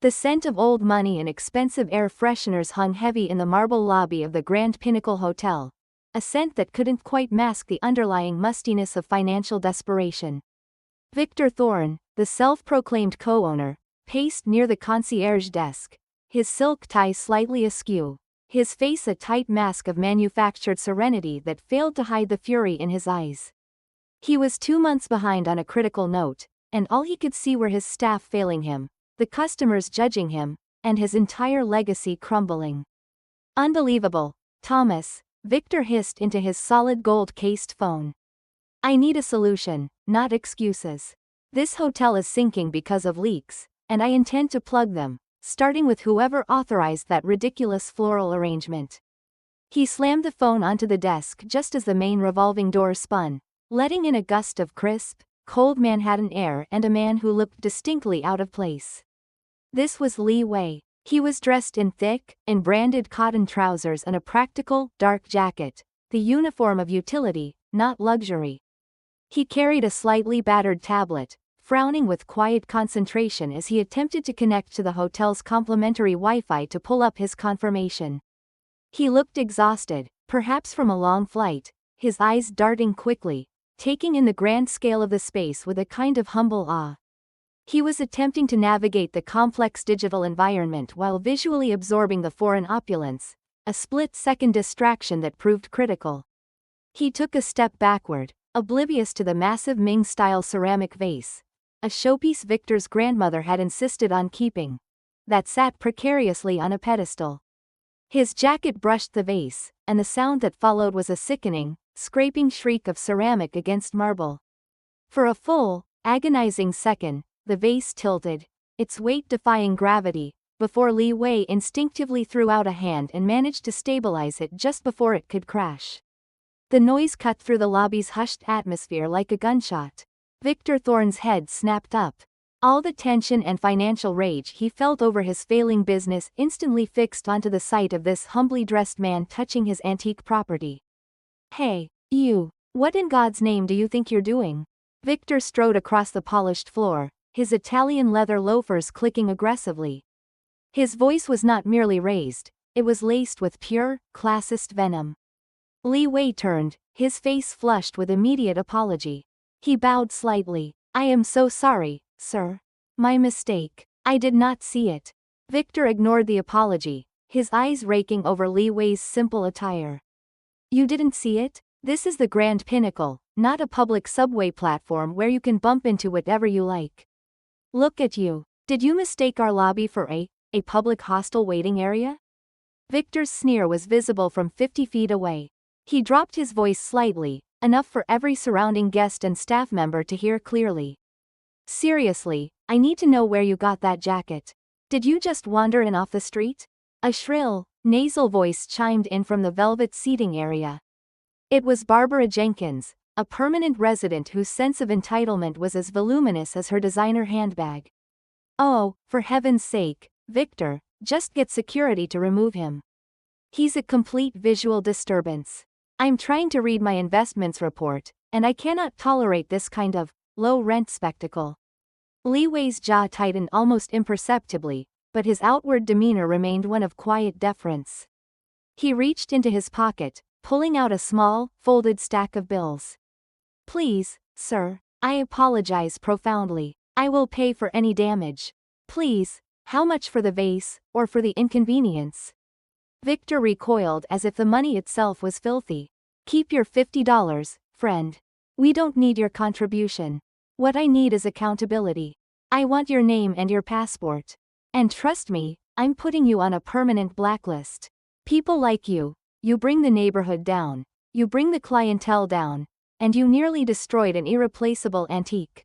The scent of old money and expensive air fresheners hung heavy in the marble lobby of the Grand Pinnacle Hotel, a scent that couldn't quite mask the underlying mustiness of financial desperation. Victor Thorn, the self-proclaimed co-owner, paced near the concierge desk, his silk tie slightly askew, his face a tight mask of manufactured serenity that failed to hide the fury in his eyes. He was 2 months behind on a critical note, and all he could see were his staff failing him, the customers judging him, and his entire legacy crumbling. Unbelievable, Thomas, Victor hissed into his solid gold-cased phone. I need a solution, not excuses. This hotel is sinking because of leaks, and I intend to plug them, starting with whoever authorized that ridiculous floral arrangement. He slammed the phone onto the desk just as the main revolving door spun, letting in a gust of crisp, cold Manhattan air and a man who looked distinctly out of place. This was Li Wei. He was dressed in thick, branded cotton trousers and a practical, dark jacket, the uniform of utility, not luxury. He carried a slightly battered tablet, frowning with quiet concentration as he attempted to connect to the hotel's complimentary Wi-Fi to pull up his confirmation. He looked exhausted, perhaps from a long flight, his eyes darting quickly, taking in the grand scale of the space with a kind of humble awe. He was attempting to navigate the complex digital environment while visually absorbing the foreign opulence, a split-second distraction that proved critical. He took a step backward, oblivious to the massive Ming-style ceramic vase, a showpiece Victor's grandmother had insisted on keeping, that sat precariously on a pedestal. His jacket brushed the vase, and the sound that followed was a sickening, scraping shriek of ceramic against marble. For a full, agonizing second, the vase tilted, its weight defying gravity, before Li Wei instinctively threw out a hand and managed to stabilize it just before it could crash. The noise cut through the lobby's hushed atmosphere like a gunshot. Victor Thorn's head snapped up. All the tension and financial rage he felt over his failing business instantly fixed onto the sight of this humbly dressed man touching his antique property. Hey, you, what in God's name do you think you're doing? Victor strode across the polished floor, his Italian leather loafers clicking aggressively. His voice was not merely raised, it was laced with pure, classist venom. Li Wei turned, his face flushed with immediate apology. He bowed slightly. I am so sorry, sir. My mistake. I did not see it. Victor ignored the apology, his eyes raking over Li Wei's simple attire. You didn't see it? This is the Grand Pinnacle, not a public subway platform where you can bump into whatever you like. Look at you. Did you mistake our lobby for a public hostel waiting area? Victor's sneer was visible from 50 feet away. He dropped his voice slightly, enough for every surrounding guest and staff member to hear clearly. Seriously, I need to know where you got that jacket. Did you just wander in off the street? A shrill, nasal voice chimed in from the velvet seating area. It was Barbara Jenkins, a permanent resident whose sense of entitlement was as voluminous as her designer handbag. Oh, for heaven's sake, Victor, just get security to remove him. He's a complete visual disturbance. I'm trying to read my investments report, and I cannot tolerate this kind of low-rent spectacle. Li Wei's jaw tightened almost imperceptibly, but his outward demeanor remained one of quiet deference. He reached into his pocket, pulling out a small, folded stack of bills. Please, sir, I apologize profoundly. I will pay for any damage. Please, how much for the vase, or for the inconvenience? Victor recoiled as if the money itself was filthy. Keep your $50, friend. We don't need your contribution. What I need is accountability. I want your name and your passport. And trust me, I'm putting you on a permanent blacklist. People like you bring the neighborhood down, you bring the clientele down, and you nearly destroyed an irreplaceable antique.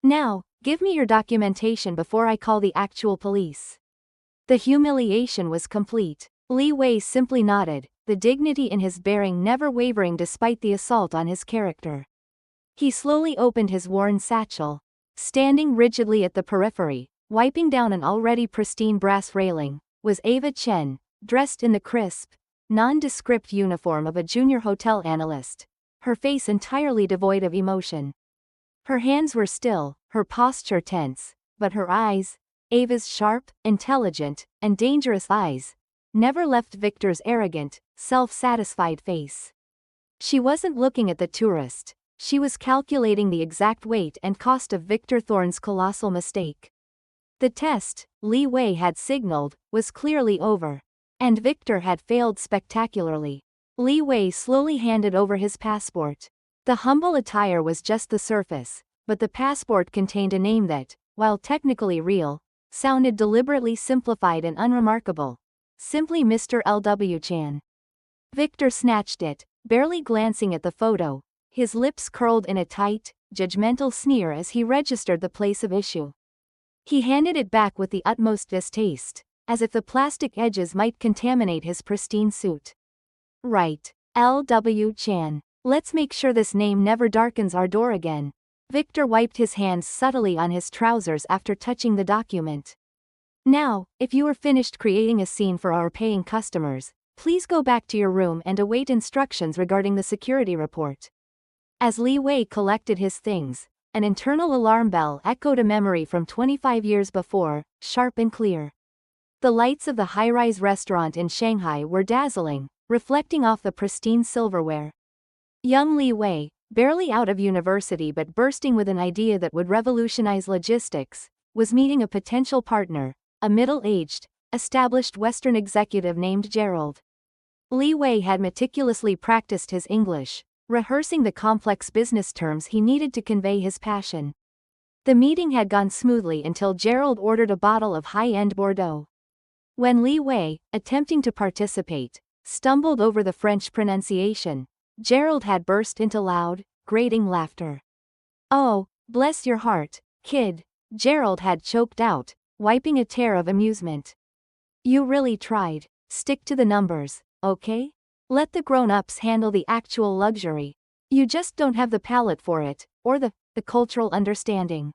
Now, give me your documentation before I call the actual police. The humiliation was complete. Li Wei simply nodded, the dignity in his bearing never wavering despite the assault on his character. He slowly opened his worn satchel. Standing rigidly at the periphery, wiping down an already pristine brass railing, was Ava Chen, dressed in the crisp, nondescript uniform of a junior hotel analyst, her face entirely devoid of emotion. Her hands were still, her posture tense, but her eyes, Ava's sharp, intelligent, and dangerous eyes never left Victor's arrogant, self-satisfied face. She wasn't looking at the tourist. She was calculating the exact weight and cost of Victor Thorn's colossal mistake. The test, Li Wei had signaled, was clearly over. And Victor had failed spectacularly. Li Wei slowly handed over his passport. The humble attire was just the surface, but the passport contained a name that, while technically real, sounded deliberately simplified and unremarkable. Simply Mr. L.W. Chan. Victor snatched it, barely glancing at the photo, his lips curled in a tight, judgmental sneer as he registered the place of issue. He handed it back with the utmost distaste, as if the plastic edges might contaminate his pristine suit. Right. L.W. Chan. Let's make sure this name never darkens our door again. Victor wiped his hands subtly on his trousers after touching the document. Now, if you are finished creating a scene for our paying customers, please go back to your room and await instructions regarding the security report. As Li Wei collected his things, an internal alarm bell echoed a memory from 25 years before, sharp and clear. The lights of the high-rise restaurant in Shanghai were dazzling, reflecting off the pristine silverware. Young Li Wei, barely out of university but bursting with an idea that would revolutionize logistics, was meeting a potential partner, a middle-aged, established Western executive named Gerald. Li Wei had meticulously practiced his English, rehearsing the complex business terms he needed to convey his passion. The meeting had gone smoothly until Gerald ordered a bottle of high-end Bordeaux. When Li Wei, attempting to participate, stumbled over the French pronunciation, Gerald had burst into loud, grating laughter. "Oh, bless your heart, kid," Gerald had choked out, wiping a tear of amusement. "You really tried. Stick to the numbers, okay? Let the grown-ups handle the actual luxury. You just don't have the palate for it, or the cultural understanding."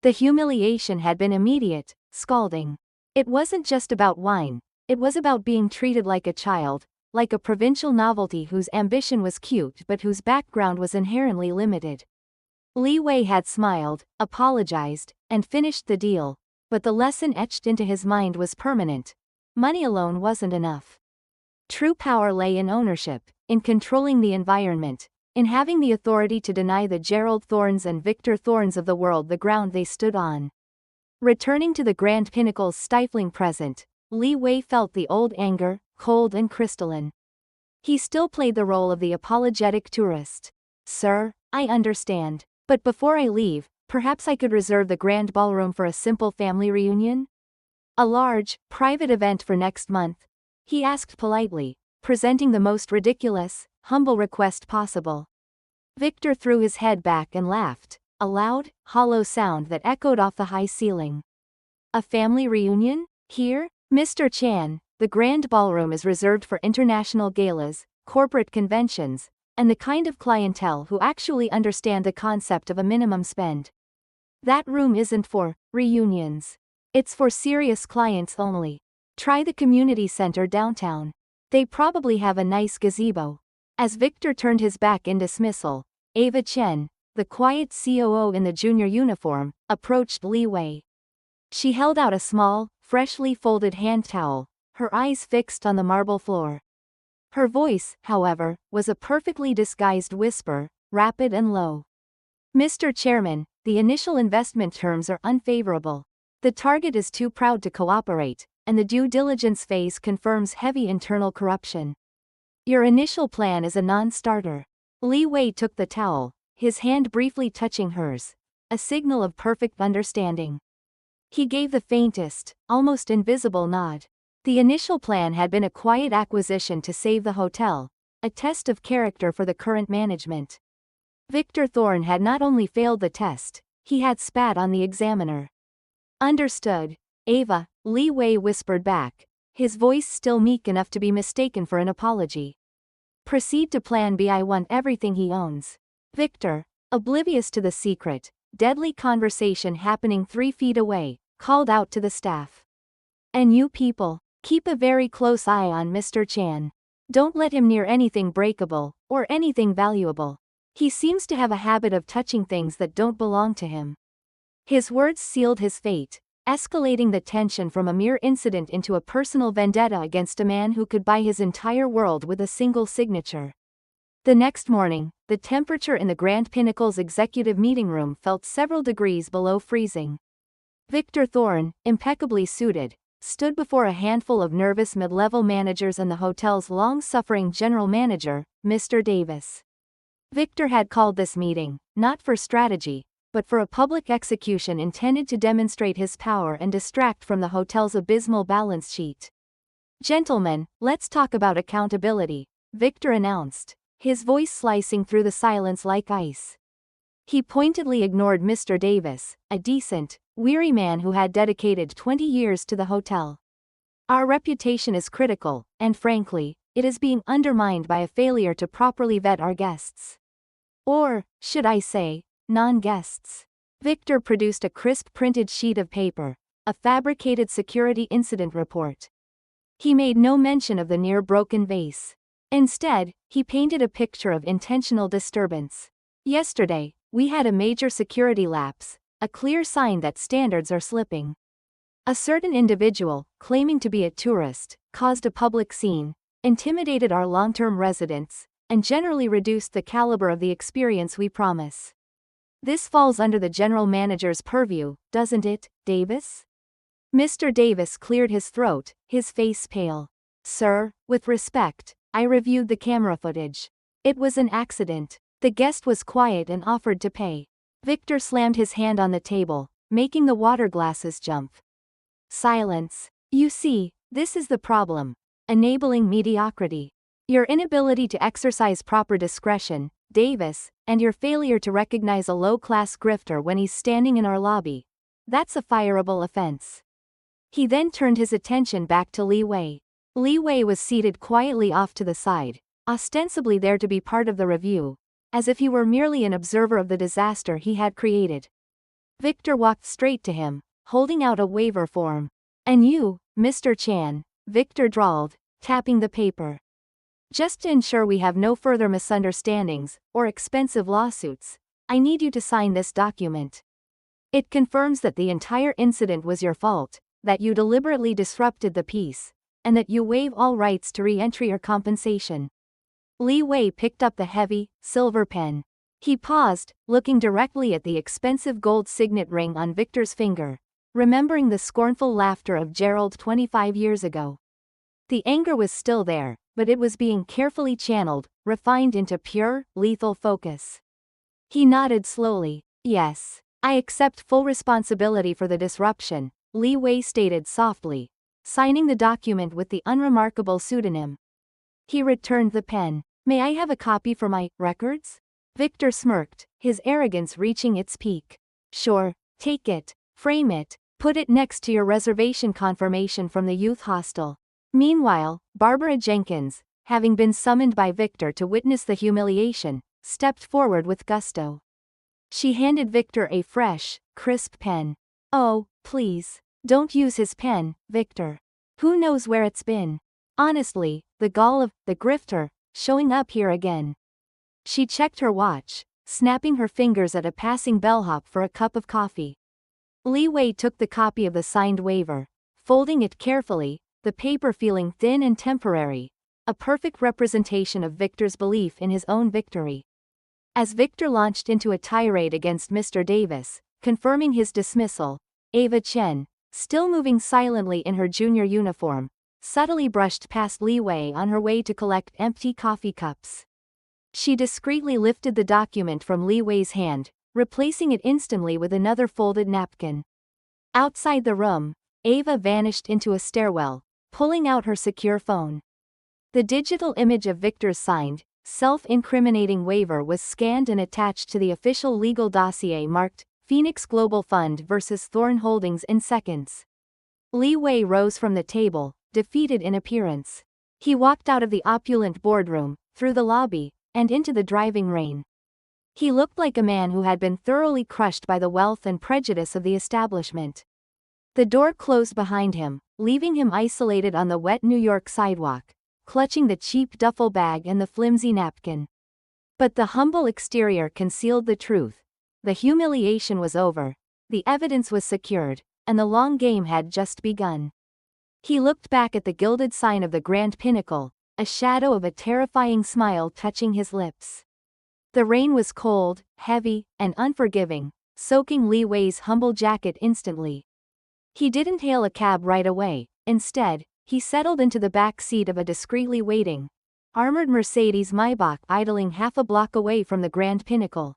The humiliation had been immediate, scalding. It wasn't just about wine, it was about being treated like a child, like a provincial novelty whose ambition was cute but whose background was inherently limited. Li Wei had smiled, apologized, and finished the deal, but the lesson etched into his mind was permanent. Money alone wasn't enough. True power lay in ownership, in controlling the environment, in having the authority to deny the Gerald Thorns and Victor Thorns of the world the ground they stood on. Returning to the Grand Pinnacle's stifling present, Li Wei felt the old anger, cold and crystalline. He still played the role of the apologetic tourist. "Sir, I understand. But before I leave, perhaps I could reserve the grand ballroom for a simple family reunion? A large, private event for next month?" he asked politely, presenting the most ridiculous, humble request possible. Victor threw his head back and laughed, a loud, hollow sound that echoed off the high ceiling. "A family reunion? Here? Mr. Chan, the grand ballroom is reserved for international galas, corporate conventions, and the kind of clientele who actually understand the concept of a minimum spend. That room isn't for reunions. It's for serious clients only. Try the community center downtown. They probably have a nice gazebo." As Victor turned his back in dismissal, Ava Chen, the quiet COO in the junior uniform, approached Li Wei. She held out a small, freshly folded hand towel, her eyes fixed on the marble floor. Her voice, however, was a perfectly disguised whisper, rapid and low. "Mr. Chairman, the initial investment terms are unfavorable. The target is too proud to cooperate, and the due diligence phase confirms heavy internal corruption. Your initial plan is a non-starter." Li Wei took the towel, his hand briefly touching hers, a signal of perfect understanding. He gave the faintest, almost invisible nod. The initial plan had been a quiet acquisition to save the hotel, a test of character for the current management. Victor Thorn had not only failed the test, he had spat on the examiner. "Understood, Ava," Li Wei whispered back, his voice still meek enough to be mistaken for an apology. "Proceed to Plan B. I want everything he owns." Victor, oblivious to the secret, deadly conversation happening 3 feet away, called out to the staff. "And you people, keep a very close eye on Mr. Chan. Don't let him near anything breakable, or anything valuable. He seems to have a habit of touching things that don't belong to him." His words sealed his fate. escalating the tension from a mere incident into a personal vendetta against a man who could buy his entire world with a single signature. The next morning, the temperature in the Grand Pinnacle's executive meeting room felt several degrees below freezing. Victor Thorn, impeccably suited, stood before a handful of nervous mid-level managers and the hotel's long-suffering general manager, Mr. Davis. Victor had called this meeting, not for strategy, but for a public execution intended to demonstrate his power and distract from the hotel's abysmal balance sheet. "Gentlemen, let's talk about accountability," Victor announced, his voice slicing through the silence like ice. He pointedly ignored Mr. Davis, a decent, weary man who had dedicated 20 years to the hotel. "Our reputation is critical, and frankly, it is being undermined by a failure to properly vet our guests. Or, should I say, non-guests." Victor produced a crisp printed sheet of paper, a fabricated security incident report. He made no mention of the near-broken vase. Instead, he painted a picture of intentional disturbance. "Yesterday, we had a major security lapse, a clear sign that standards are slipping. A certain individual, claiming to be a tourist, caused a public scene, intimidated our long-term residents, and generally reduced the caliber of the experience we promise. This falls under the general manager's purview, doesn't it, Davis?" Mr. Davis cleared his throat, his face pale. "Sir, with respect, I reviewed the camera footage. It was an accident. The guest was quiet and offered to pay." Victor slammed his hand on the table, making the water glasses jump. Silence. "You see, this is the problem. Enabling mediocrity. Your inability to exercise proper discretion, Davis, and your failure to recognize a low-class grifter when he's standing in our lobby. That's a fireable offense." He then turned his attention back to Li Wei. Li Wei was seated quietly off to the side, ostensibly there to be part of the review, as if he were merely an observer of the disaster he had created. Victor walked straight to him, holding out a waiver form. "And you, Mr. Chan," Victor drawled, tapping the paper. "Just to ensure we have no further misunderstandings, or expensive lawsuits, I need you to sign this document. It confirms that the entire incident was your fault, that you deliberately disrupted the peace, and that you waive all rights to re-entry or compensation." Li Wei picked up the heavy, silver pen. He paused, looking directly at the expensive gold signet ring on Victor's finger, remembering the scornful laughter of Gerald 25 years ago. The anger was still there, but it was being carefully channeled, refined into pure, lethal focus. He nodded slowly. "Yes, I accept full responsibility for the disruption," Li Wei stated softly, signing the document with the unremarkable pseudonym. He returned the pen. "May I have a copy for my records?" Victor smirked, his arrogance reaching its peak. "Sure, take it, frame it, put it next to your reservation confirmation from the youth hostel." Meanwhile, Barbara Jenkins, having been summoned by Victor to witness the humiliation, stepped forward with gusto. She handed Victor a fresh, crisp pen. "Oh, please, don't use his pen, Victor. Who knows where it's been? Honestly, the gall of the grifter showing up here again." She checked her watch, snapping her fingers at a passing bellhop for a cup of coffee. Li Wei took the copy of the signed waiver, folding it carefully, the paper feeling thin and temporary, a perfect representation of Victor's belief in his own victory. As Victor launched into a tirade against Mr. Davis, confirming his dismissal, Ava Chen, still moving silently in her junior uniform, subtly brushed past Li Wei on her way to collect empty coffee cups. She discreetly lifted the document from Li Wei's hand, replacing it instantly with another folded napkin. Outside the room, Ava vanished into a stairwell, pulling out her secure phone. The digital image of Victor's signed, self-incriminating waiver was scanned and attached to the official legal dossier marked Phoenix Global Fund vs. Thorn Holdings in seconds. Li Wei rose from the table, defeated in appearance. He walked out of the opulent boardroom, through the lobby, and into the driving rain. He looked like a man who had been thoroughly crushed by the wealth and prejudice of the establishment. The door closed behind him, leaving him isolated on the wet New York sidewalk, clutching the cheap duffel bag and the flimsy napkin. But the humble exterior concealed the truth. The humiliation was over. The evidence was secured, and the long game had just begun. He looked back at the gilded sign of the Grand Pinnacle, a shadow of a terrifying smile touching his lips. The rain was cold, heavy, and unforgiving, soaking Li Wei's humble jacket instantly. He didn't hail a cab right away. Instead, he settled into the back seat of a discreetly waiting, armored Mercedes Maybach idling half a block away from the Grand Pinnacle.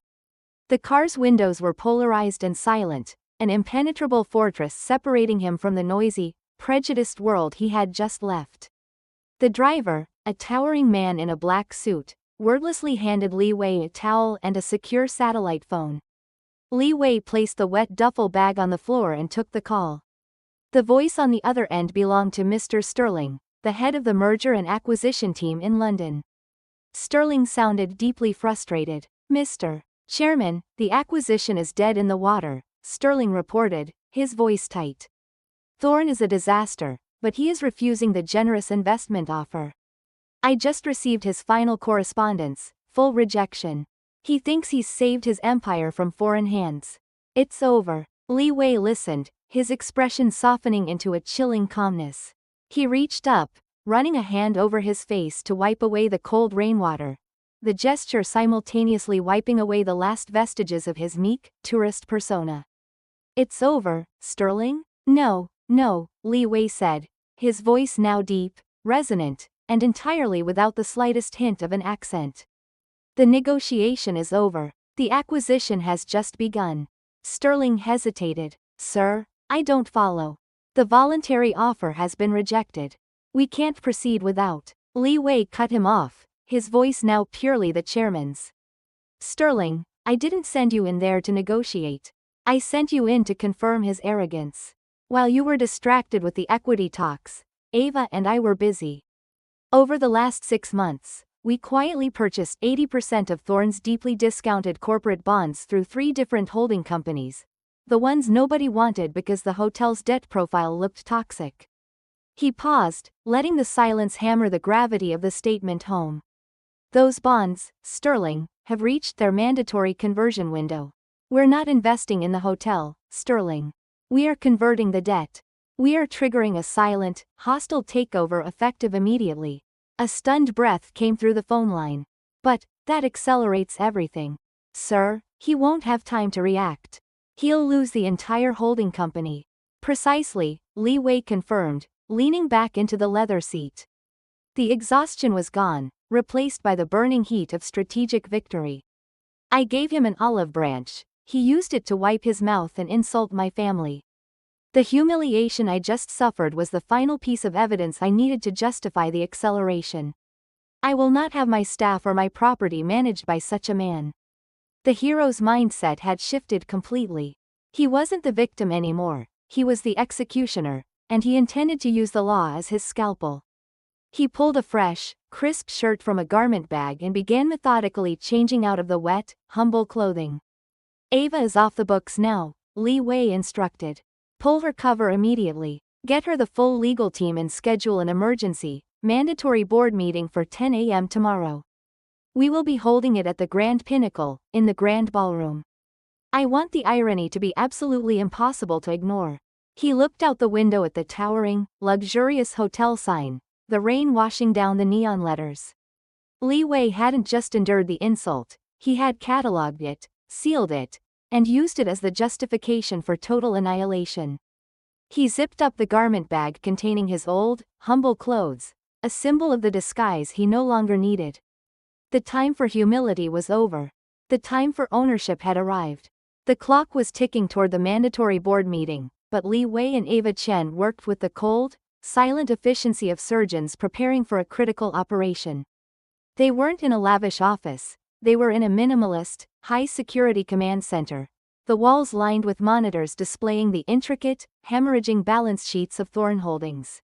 The car's windows were polarized and silent, an impenetrable fortress separating him from the noisy, prejudiced world he had just left. The driver, a towering man in a black suit, wordlessly handed Li Wei a towel and a secure satellite phone. Li Wei placed the wet duffel bag on the floor and took the call. The voice on the other end belonged to Mr. Sterling, the head of the merger and acquisition team in London. Sterling sounded deeply frustrated. "Mr. Chairman, the acquisition is dead in the water," Sterling reported, his voice tight. "Thorn is a disaster, but he is refusing the generous investment offer. I just received his final correspondence, full rejection. He thinks he's saved his empire from foreign hands. It's over." Li Wei listened, his expression softening into a chilling calmness. He reached up, running a hand over his face to wipe away the cold rainwater, the gesture simultaneously wiping away the last vestiges of his meek, tourist persona. "It's over, Sterling?" No, Li Wei said, his voice now deep, resonant, and entirely without the slightest hint of an accent. "The negotiation is over. The acquisition has just begun." Sterling hesitated. "Sir, I don't follow. The voluntary offer has been rejected. We can't proceed without." Li Wei cut him off, his voice now purely the chairman's. "Sterling, I didn't send you in there to negotiate. I sent you in to confirm his arrogance. While you were distracted with the equity talks, Ava and I were busy. Over the last 6 months, we quietly purchased 80% of Thorn's deeply discounted corporate bonds through 3 different holding companies, the ones nobody wanted because the hotel's debt profile looked toxic." He paused, letting the silence hammer the gravity of the statement home. "Those bonds, Sterling, have reached their mandatory conversion window. We're not investing in the hotel, Sterling. We are converting the debt. We are triggering a silent, hostile takeover effective immediately." A stunned breath came through the phone line. "But that accelerates everything. Sir, he won't have time to react. He'll lose the entire holding company." "Precisely," Li Wei confirmed, leaning back into the leather seat. The exhaustion was gone, replaced by the burning heat of strategic victory. "I gave him an olive branch. He used it to wipe his mouth and insult my family. The humiliation I just suffered was the final piece of evidence I needed to justify the acceleration. I will not have my staff or my property managed by such a man." The hero's mindset had shifted completely. He wasn't the victim anymore, he was the executioner, and he intended to use the law as his scalpel. He pulled a fresh, crisp shirt from a garment bag and began methodically changing out of the wet, humble clothing. "Ava is off the books now," Li Wei instructed. "Pull her cover immediately. Get her the full legal team and schedule an emergency, mandatory board meeting for 10 a.m. tomorrow. We will be holding it at the Grand Pinnacle, in the Grand Ballroom." I want the irony to be absolutely impossible to ignore. He looked out the window at the towering, luxurious hotel sign, the rain washing down the neon letters. Li Wei hadn't just endured the insult, he had catalogued it, sealed it, and used it as the justification for total annihilation. He zipped up the garment bag containing his old, humble clothes, a symbol of the disguise he no longer needed. The time for humility was over. The time for ownership had arrived. The clock was ticking toward the mandatory board meeting, but Li Wei and Ava Chen worked with the cold, silent efficiency of surgeons preparing for a critical operation. They weren't in a lavish office, they were in a minimalist, high-security command center, the walls lined with monitors displaying the intricate, hemorrhaging balance sheets of Thorn Holdings.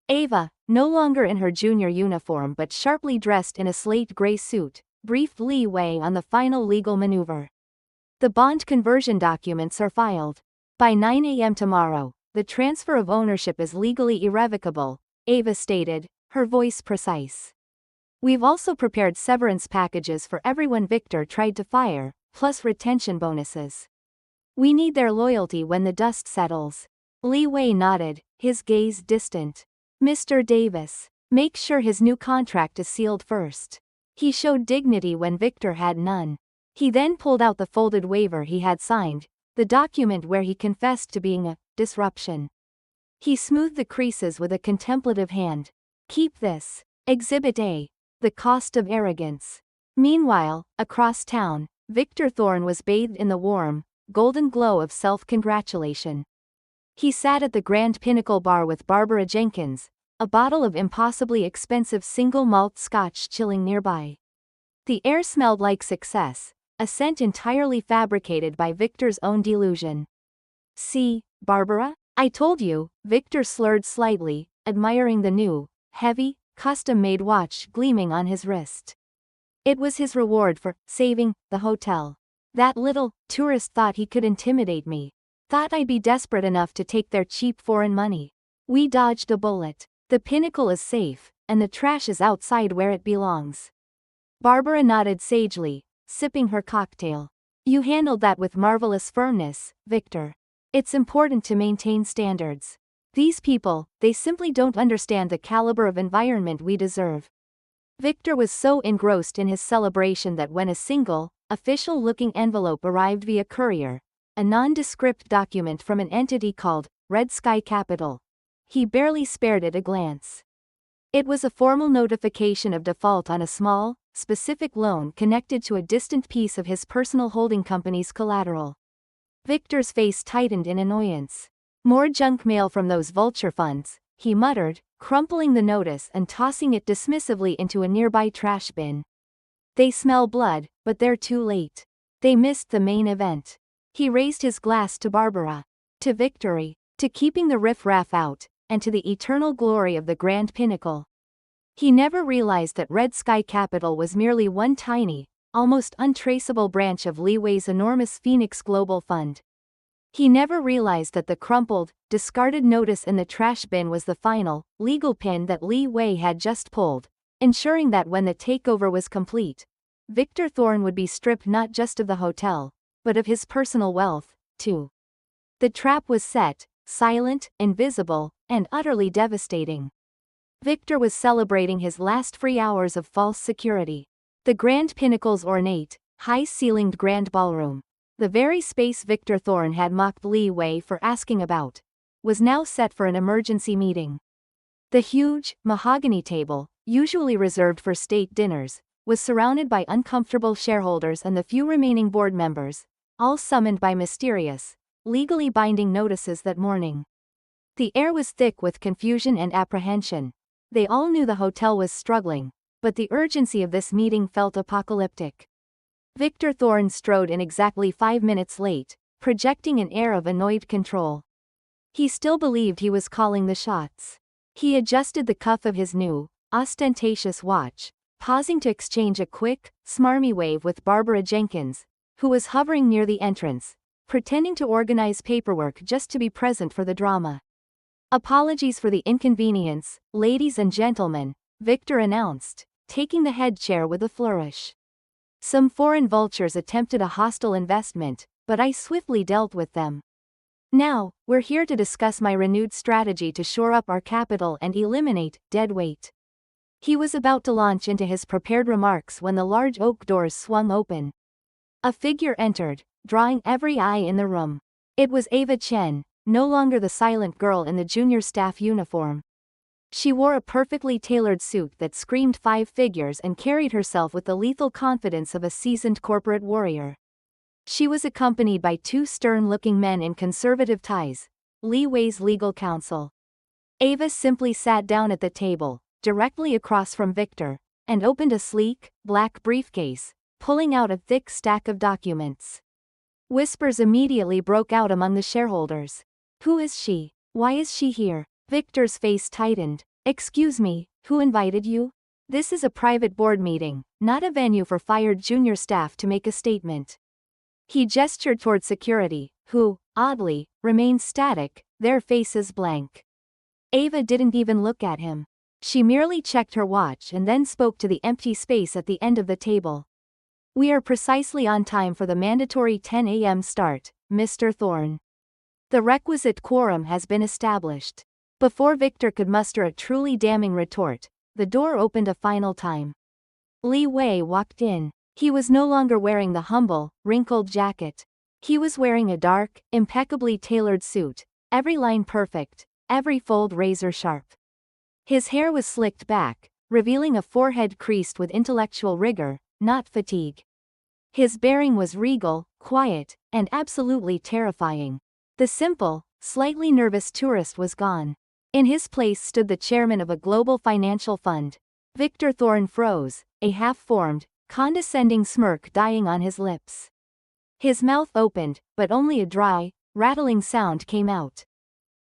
Ava, no longer in her junior uniform but sharply dressed in a slate gray suit, briefed Li Wei on the final legal maneuver. "The bond conversion documents are filed. By 9 a.m. tomorrow, the transfer of ownership is legally irrevocable," Ava stated, her voice precise. "We've also prepared severance packages for everyone Victor tried to fire, plus retention bonuses. We need their loyalty when the dust settles." Li Wei nodded, his gaze distant. Mr. Davis, make sure his new contract is sealed first. He showed dignity when Victor had none. He then pulled out the folded waiver he had signed, the document where he confessed to being a disruption. He smoothed the creases with a contemplative hand. Keep this. Exhibit A. The cost of arrogance. Meanwhile, across town, Victor Thorn was bathed in the warm, golden glow of self-congratulation. He sat at the Grand Pinnacle bar with Barbara Jenkins, a bottle of impossibly expensive single malt scotch chilling nearby. The air smelled like success, a scent entirely fabricated by Victor's own delusion. See, Barbara? I told you, Victor slurred slightly, admiring the new, heavy, custom-made watch gleaming on his wrist. It was his reward for saving the hotel. That little tourist thought he could intimidate me. Thought I'd be desperate enough to take their cheap foreign money. We dodged a bullet. The Pinnacle is safe, and the trash is outside where it belongs. Barbara nodded sagely, sipping her cocktail. You handled that with marvelous firmness, Victor. It's important to maintain standards. These people, they simply don't understand the caliber of environment we deserve. Victor was so engrossed in his celebration that when a single, official-looking envelope arrived via courier, a nondescript document from an entity called Red Sky Capital, he barely spared it a glance. It was a formal notification of default on a small, specific loan connected to a distant piece of his personal holding company's collateral. Victor's face tightened in annoyance. More junk mail from those vulture funds, he muttered, crumpling the notice and tossing it dismissively into a nearby trash bin. They smell blood, but they're too late. They missed the main event. He raised his glass to Barbara. To victory. To keeping the riff-raff out, and to the eternal glory of the Grand Pinnacle. He never realized that Red Sky Capital was merely one tiny, almost untraceable branch of Li Wei's enormous Phoenix Global Fund. He never realized that the crumpled, discarded notice in the trash bin was the final, legal pin that Li Wei had just pulled, ensuring that when the takeover was complete, Victor Thorn would be stripped not just of the hotel, but of his personal wealth, too. The trap was set, silent, invisible, and utterly devastating. Victor was celebrating his last free hours of false security. The Grand Pinnacle's ornate, high-ceilinged grand ballroom, the very space Victor Thorn had mocked Li Wei for asking about, was now set for an emergency meeting. The huge, mahogany table, usually reserved for state dinners, was surrounded by uncomfortable shareholders and the few remaining board members, all summoned by mysterious, legally binding notices that morning. The air was thick with confusion and apprehension. They all knew the hotel was struggling, but the urgency of this meeting felt apocalyptic. Victor Thorn strode in exactly 5 minutes late, projecting an air of annoyed control. He still believed he was calling the shots. He adjusted the cuff of his new, ostentatious watch, pausing to exchange a quick, smarmy wave with Barbara Jenkins, who was hovering near the entrance, pretending to organize paperwork just to be present for the drama. Apologies for the inconvenience, ladies and gentlemen, Victor announced, taking the head chair with a flourish. Some foreign vultures attempted a hostile investment, but I swiftly dealt with them. Now, we're here to discuss my renewed strategy to shore up our capital and eliminate dead weight. He was about to launch into his prepared remarks when the large oak doors swung open. A figure entered, drawing every eye in the room. It was Ava Chen, no longer the silent girl in the junior staff uniform. She wore a perfectly tailored suit that screamed 5 figures and carried herself with the lethal confidence of a seasoned corporate warrior. She was accompanied by 2 stern-looking men in conservative ties, Li Wei's legal counsel. Ava simply sat down at the table, directly across from Victor, and opened a sleek, black briefcase, pulling out a thick stack of documents. Whispers immediately broke out among the shareholders. Who is she? Why is she here? Victor's face tightened. Excuse me, who invited you? This is a private board meeting, not a venue for fired junior staff to make a statement. He gestured toward security, who, oddly, remained static, their faces blank. Ava didn't even look at him. She merely checked her watch and then spoke to the empty space at the end of the table. We are precisely on time for the mandatory 10 a.m. start, Mr. Thorn. The requisite quorum has been established. Before Victor could muster a truly damning retort, the door opened a final time. Li Wei walked in. He was no longer wearing the humble, wrinkled jacket. He was wearing a dark, impeccably tailored suit, every line perfect, every fold razor sharp. His hair was slicked back, revealing a forehead creased with intellectual rigor, not fatigue. His bearing was regal, quiet, and absolutely terrifying. The simple, slightly nervous tourist was gone. In his place stood the chairman of a global financial fund. Victor Thorn froze, a half-formed, condescending smirk dying on his lips. His mouth opened, but only a dry, rattling sound came out.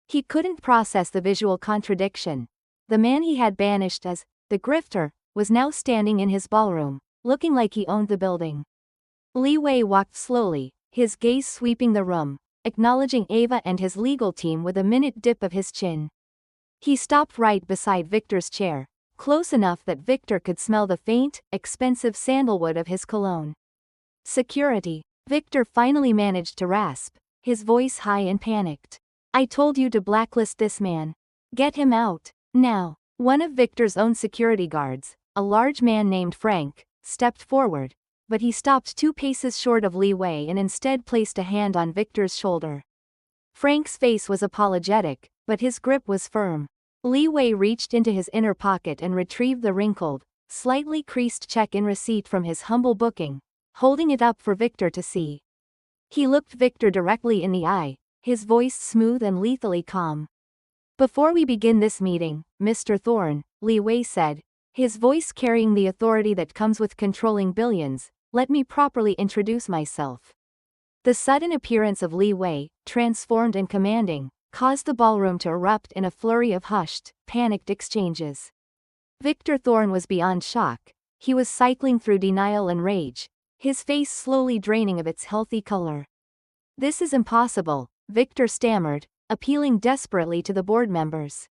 He couldn't process the visual contradiction. The man he had banished as the grifter was now standing in his ballroom, looking like he owned the building. Li Wei walked slowly, his gaze sweeping the room, acknowledging Ava and his legal team with a minute dip of his chin. He stopped right beside Victor's chair, close enough that Victor could smell the faint, expensive sandalwood of his cologne. Security, Victor finally managed to rasp, his voice high and panicked. I told you to blacklist this man. Get him out, now. One of Victor's own security guards, a large man named Frank, stepped forward, but he stopped 2 paces short of Li Wei and instead placed a hand on Victor's shoulder. Frank's face was apologetic, but his grip was firm. Li Wei reached into his inner pocket and retrieved the wrinkled, slightly creased check-in receipt from his humble booking, holding it up for Victor to see. He looked Victor directly in the eye, his voice smooth and lethally calm. Before we begin this meeting, Mr. Thorn, Li Wei said, his voice carrying the authority that comes with controlling billions, let me properly introduce myself. The sudden appearance of Li Wei, transformed and commanding, caused the ballroom to erupt in a flurry of hushed, panicked exchanges. Victor Thorn was beyond shock. He was cycling through denial and rage, his face slowly draining of its healthy color. This is impossible, Victor stammered, appealing desperately to the board members.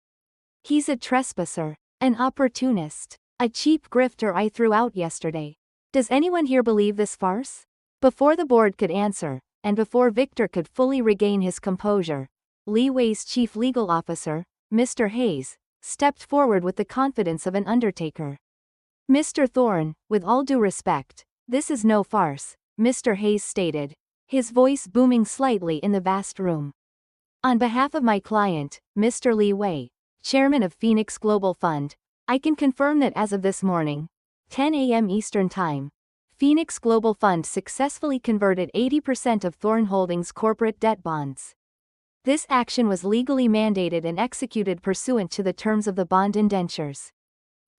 He's a trespasser, an opportunist, a cheap grifter I threw out yesterday. Does anyone here believe this farce? Before the board could answer, and before Victor could fully regain his composure, Li Wei's chief legal officer, Mr. Hayes, stepped forward with the confidence of an undertaker. Mr. Thorn, with all due respect, this is no farce, Mr. Hayes stated, his voice booming slightly in the vast room. On behalf of my client, Mr. Li Wei, chairman of Phoenix Global Fund, I can confirm that as of this morning, 10 a.m. Eastern Time, Phoenix Global Fund successfully converted 80% of Thorn Holdings' corporate debt bonds. This action was legally mandated and executed pursuant to the terms of the bond indentures.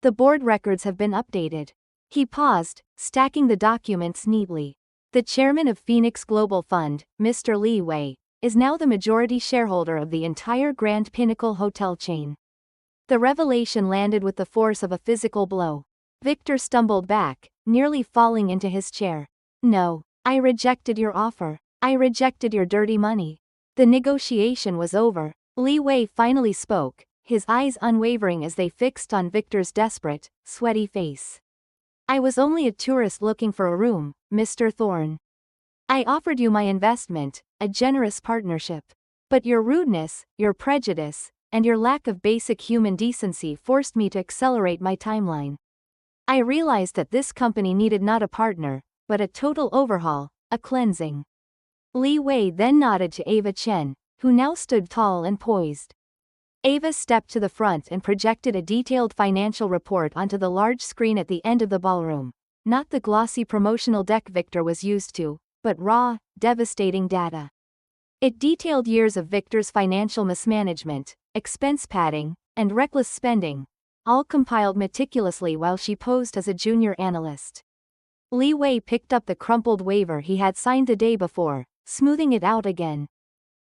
The board records have been updated. He paused, stacking the documents neatly. The chairman of Phoenix Global Fund, Mr. Li Wei, is now the majority shareholder of the entire Grand Pinnacle hotel chain. The revelation landed with the force of a physical blow. Victor stumbled back, nearly falling into his chair. No, I rejected your offer. I rejected your dirty money. The negotiation was over. Li Wei finally spoke, his eyes unwavering as they fixed on Victor's desperate, sweaty face. I was only a tourist looking for a room, Mr. Thorn. I offered you my investment, a generous partnership. But your rudeness, your prejudice, and your lack of basic human decency forced me to accelerate my timeline. I realized that this company needed not a partner, but a total overhaul, a cleansing. Li Wei then nodded to Ava Chen, who now stood tall and poised. Ava stepped to the front and projected a detailed financial report onto the large screen at the end of the ballroom, not the glossy promotional deck Victor was used to, but raw, devastating data. It detailed years of Victor's financial mismanagement, expense padding, and reckless spending, all compiled meticulously while she posed as a junior analyst. Li Wei picked up the crumpled waiver he had signed the day before, smoothing it out again.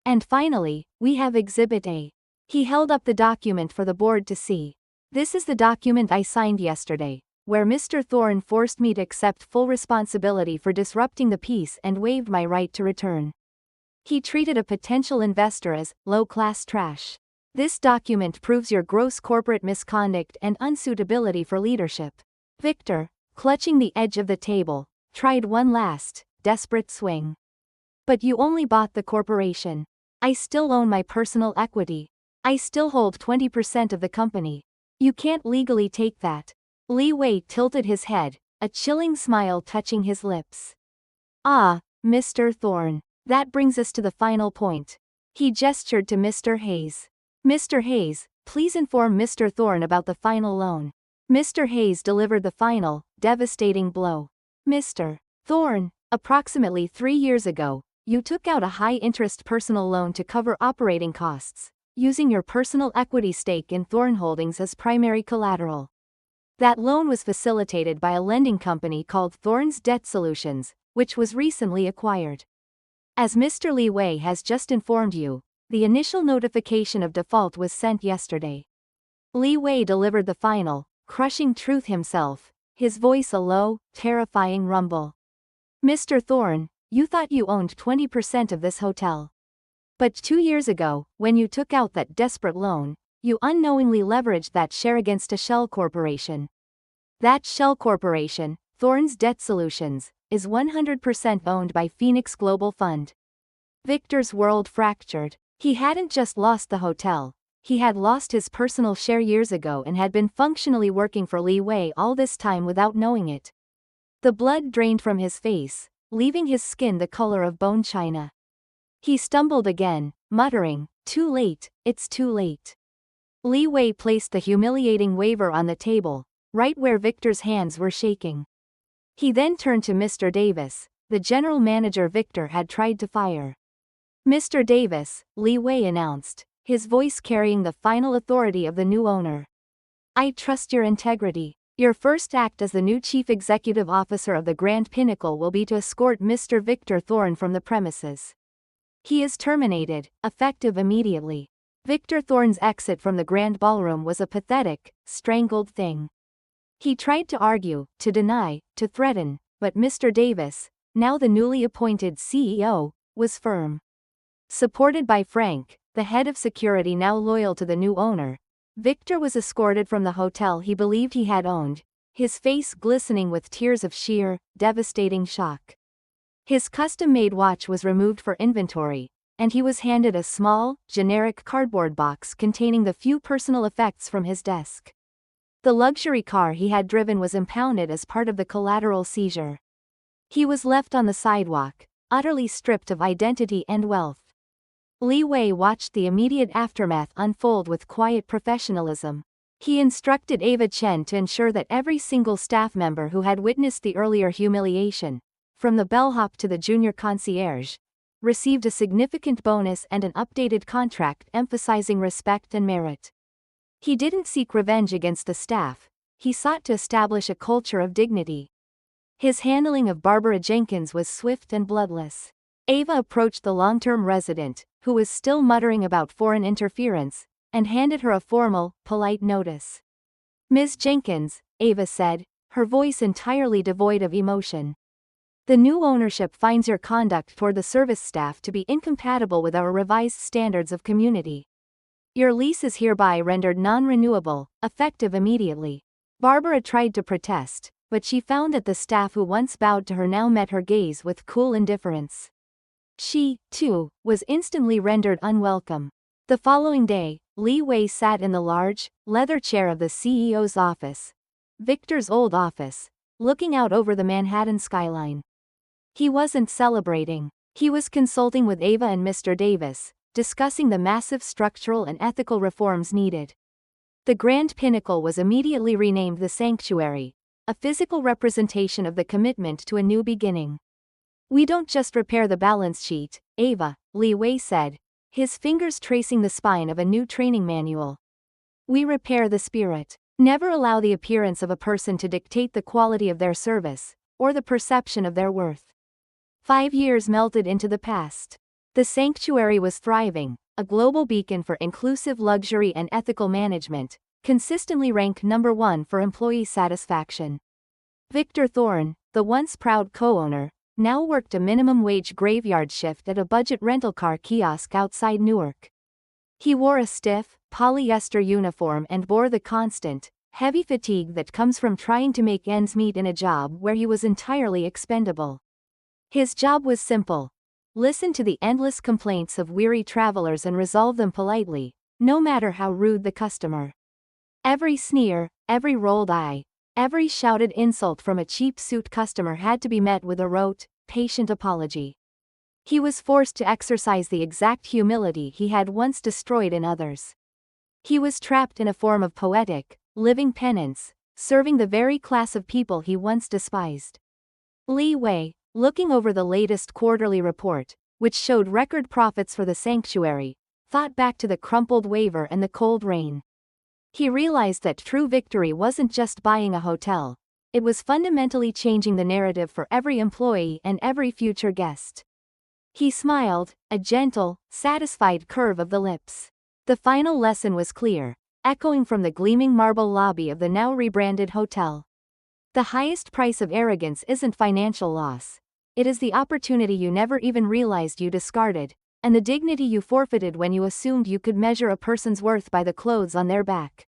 And finally, we have Exhibit A. He held up the document for the board to see. This is the document I signed yesterday, where Mr. Thorn forced me to accept full responsibility for disrupting the peace and waived my right to return. He treated a potential investor as low-class trash. This document proves your gross corporate misconduct and unsuitability for leadership. Victor, clutching the edge of the table, tried one last, desperate swing. But you only bought the corporation. I still own my personal equity. I still hold 20% of the company. You can't legally take that. Li Wei tilted his head, a chilling smile touching his lips. Ah, Mr. Thorn. That brings us to the final point. He gestured to Mr. Hayes. Mr. Hayes, please inform Mr. Thorn about the final loan. Mr. Hayes delivered the final, devastating blow. Mr. Thorn, approximately 3 years ago, you took out a high-interest personal loan to cover operating costs, using your personal equity stake in Thorn Holdings as primary collateral. That loan was facilitated by a lending company called Thorn's Debt Solutions, which was recently acquired. As Mr. Li Wei has just informed you, the initial notification of default was sent yesterday. Li Wei delivered the final, crushing truth himself, his voice a low, terrifying rumble. Mr. Thorn, you thought you owned 20% of this hotel. But 2 years ago, when you took out that desperate loan, you unknowingly leveraged that share against a shell corporation. That shell corporation, Thorn's Debt Solutions, is 100% owned by Phoenix Global Fund. Victor's world fractured. He hadn't just lost the hotel, he had lost his personal share years ago and had been functionally working for Li Wei all this time without knowing it. The blood drained from his face, leaving his skin the color of bone china. He stumbled again, muttering, "Too late, it's too late." Li Wei placed the humiliating waiver on the table, right where Victor's hands were shaking. He then turned to Mr. Davis, the general manager Victor had tried to fire. "Mr. Davis," Li Wei announced, his voice carrying the final authority of the new owner. "I trust your integrity. Your first act as the new chief executive officer of the Grand Pinnacle will be to escort Mr. Victor Thorn from the premises. He is terminated, effective immediately." Victor Thorn's exit from the Grand Ballroom was a pathetic, strangled thing. He tried to argue, to deny, to threaten, but Mr. Davis, now the newly appointed CEO, was firm. Supported by Frank, the head of security now loyal to the new owner, Victor was escorted from the hotel he believed he had owned, his face glistening with tears of sheer, devastating shock. His custom-made watch was removed for inventory, and he was handed a small, generic cardboard box containing the few personal effects from his desk. The luxury car he had driven was impounded as part of the collateral seizure. He was left on the sidewalk, utterly stripped of identity and wealth. Li Wei watched the immediate aftermath unfold with quiet professionalism. He instructed Ava Chen to ensure that every single staff member who had witnessed the earlier humiliation, from the bellhop to the junior concierge, received a significant bonus and an updated contract emphasizing respect and merit. He didn't seek revenge against the staff, he sought to establish a culture of dignity. His handling of Barbara Jenkins was swift and bloodless. Ava approached the long-term resident, who was still muttering about foreign interference, and handed her a formal, polite notice. "Ms. Jenkins," Ava said, her voice entirely devoid of emotion. "The new ownership finds your conduct toward the service staff to be incompatible with our revised standards of community. Your lease is hereby rendered non-renewable, effective immediately." Barbara tried to protest, but she found that the staff who once bowed to her now met her gaze with cool indifference. She, too, was instantly rendered unwelcome. The following day, Li Wei sat in the large, leather chair of the CEO's office, Victor's old office, looking out over the Manhattan skyline. He wasn't celebrating. He was consulting with Ava and Mr. Davis, discussing the massive structural and ethical reforms needed. The Grand Pinnacle was immediately renamed the Sanctuary, a physical representation of the commitment to a new beginning. "We don't just repair the balance sheet, Ava," Li Wei said, his fingers tracing the spine of a new training manual. "We repair the spirit. Never allow the appearance of a person to dictate the quality of their service, or the perception of their worth." 5 years melted into the past. The sanctuary was thriving, a global beacon for inclusive luxury and ethical management, consistently ranked #1 for employee satisfaction. Victor Thorn, the once proud co-owner, now worked a minimum wage graveyard shift at a budget rental car kiosk outside Newark. He wore a stiff, polyester uniform and bore the constant, heavy fatigue that comes from trying to make ends meet in a job where he was entirely expendable. His job was simple: Listen to the endless complaints of weary travelers and resolve them politely, no matter how rude the customer. Every sneer, every rolled eye, every shouted insult from a cheap suit customer had to be met with a rote, patient apology. He was forced to exercise the exact humility he had once destroyed in others. He was trapped in a form of poetic, living penance, serving the very class of people he once despised. Li Wei, looking over the latest quarterly report, which showed record profits for the sanctuary, thought back to the crumpled waiver and the cold rain. He realized that true victory wasn't just buying a hotel, it was fundamentally changing the narrative for every employee and every future guest. He smiled, a gentle, satisfied curve of the lips. The final lesson was clear, echoing from the gleaming marble lobby of the now rebranded hotel. The highest price of arrogance isn't financial loss. It is the opportunity you never even realized you discarded, and the dignity you forfeited when you assumed you could measure a person's worth by the clothes on their back.